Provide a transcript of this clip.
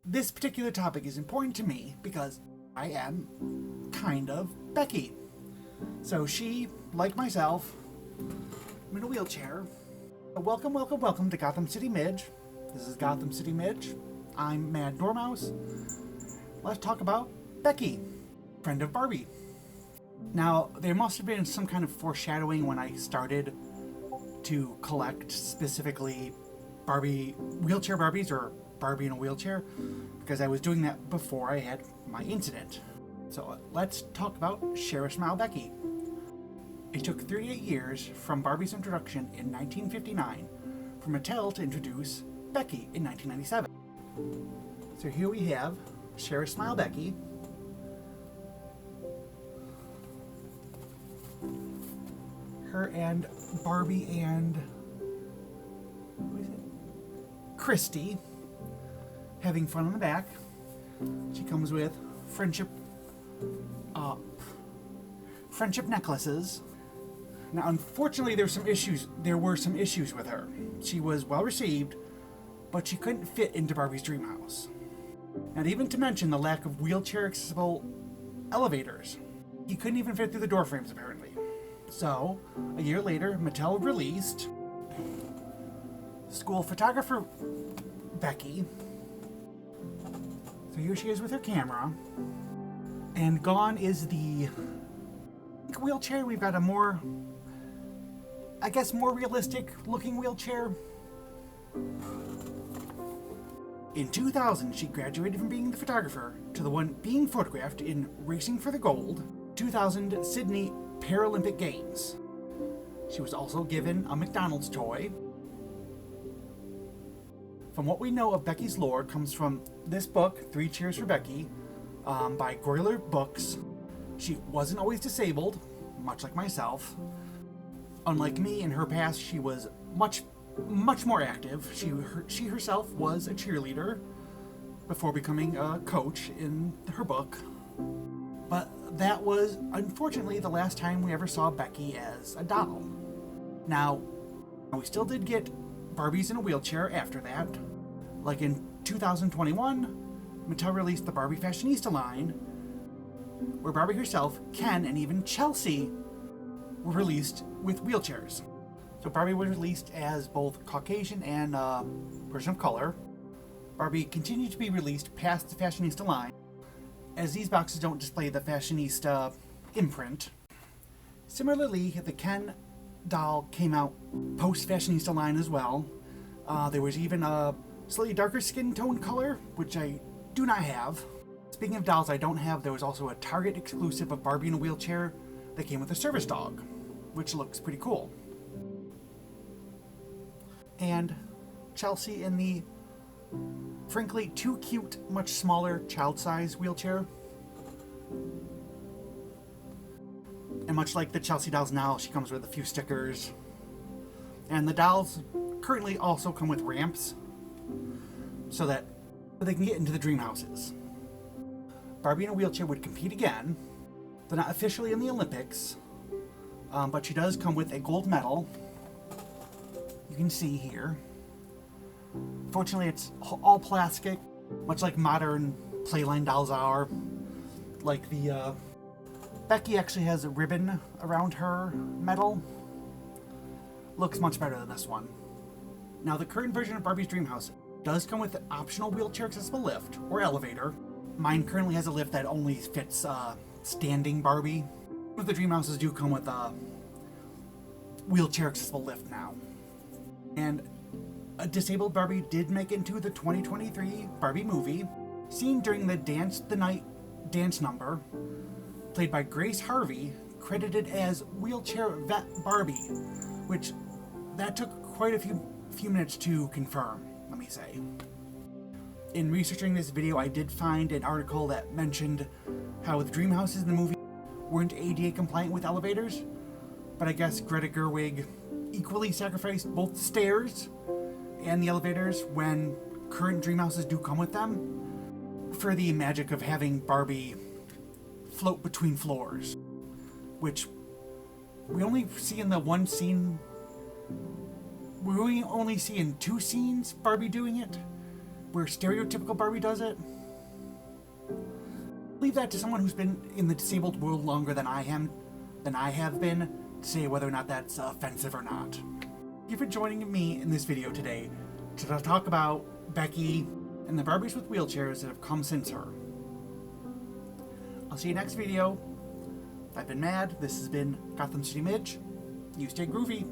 This particular topic is important to me because I am kind of Becky. So she, like myself, I'm in a wheelchair. Welcome, welcome, welcome to Gotham City Midge. This is Gotham City Midge. I'm Mad Dormouse. Let's talk about Becky, friend of Barbie. Now, there must have been some kind of foreshadowing when I started to collect specifically wheelchair Barbies, or Barbie in a wheelchair, because I was doing that before I had my incident. So let's talk about Share a Smile Becky. It took 38 years from Barbie's introduction in 1959 for Mattel to introduce Becky in 1997. So here we have Share a Smile Becky. Her and Barbie and who is it? Christy having fun on the back. She comes with friendship necklaces. Now, unfortunately, there were some issues with her. She was well received, but she couldn't fit into Barbie's dream house. Not even to mention the lack of wheelchair accessible elevators. He couldn't even fit through the door frames, apparently. So, a year later, Mattel released school photographer Becky. So here she is with her camera. And gone is the wheelchair. We've got a more realistic looking wheelchair. In 2000, she graduated from being the photographer to the one being photographed in Racing for the Gold 2000 Sydney Paralympic Games. She was also given a McDonald's toy. From what we know of Becky's lore comes from this book, 3 Cheers for Becky, by Groyler Books. She wasn't always disabled, much like myself. Unlike me, in her past, she was much more active. She herself was a cheerleader before becoming a coach in her book. But that was, unfortunately, the last time we ever saw Becky as a doll. Now, we still did get Barbies in a wheelchair after that. Like in 2021, Mattel released the Barbie Fashionista line, where Barbie herself, Ken, and even Chelsea were released with wheelchairs. So Barbie was released as both Caucasian and a person of color. Barbie continued to be released past the Fashionista line, as these boxes don't display the Fashionista imprint. Similarly, the Ken doll came out post-Fashionista line as well. There was even a slightly darker skin tone color, which I do not have. Speaking of dolls I don't have, there was also a Target exclusive of Barbie in a wheelchair that came with a service dog, which looks pretty cool. And Chelsea in the, frankly, too cute, much smaller child-size wheelchair. And much like the Chelsea dolls now, she comes with a few stickers. And the dolls currently also come with ramps so that they can get into the dream houses. Barbie in a wheelchair would compete again. They're not officially in the Olympics, but she does come with a gold medal. You can see here. Fortunately, it's all plastic, much like modern Playline dolls are. Like the Becky actually has a ribbon around her medal. Looks much better than this one. Now, the current version of Barbie's Dream House does come with an optional wheelchair accessible lift or elevator. Mine currently has a lift that only fits standing Barbie. But the Dream Houses do come with a wheelchair accessible lift now. And a disabled Barbie did make it into the 2023 Barbie movie, seen during the Dance the Night dance number, played by Grace Harvey, credited as Wheelchair Vet Barbie, which that took quite a few minutes to confirm, let me say. In researching this video, I did find an article that mentioned how the dream houses in the movie weren't ADA compliant with elevators, but I guess Greta Gerwig equally sacrificed both the stairs and the elevators when current dream houses do come with them for the magic of having Barbie float between floors, which we only see in the one scene. We only see in 2 scenes Barbie doing it, where stereotypical Barbie does it. Leave that to someone who's been in the disabled world longer than I have been, to say whether or not that's offensive or not. Thank you for joining me in this video today to talk about Becky and the Barbies with wheelchairs that have come since her. I'll see you next video. I've been Mad. This has been Gotham City Midge. You stay groovy.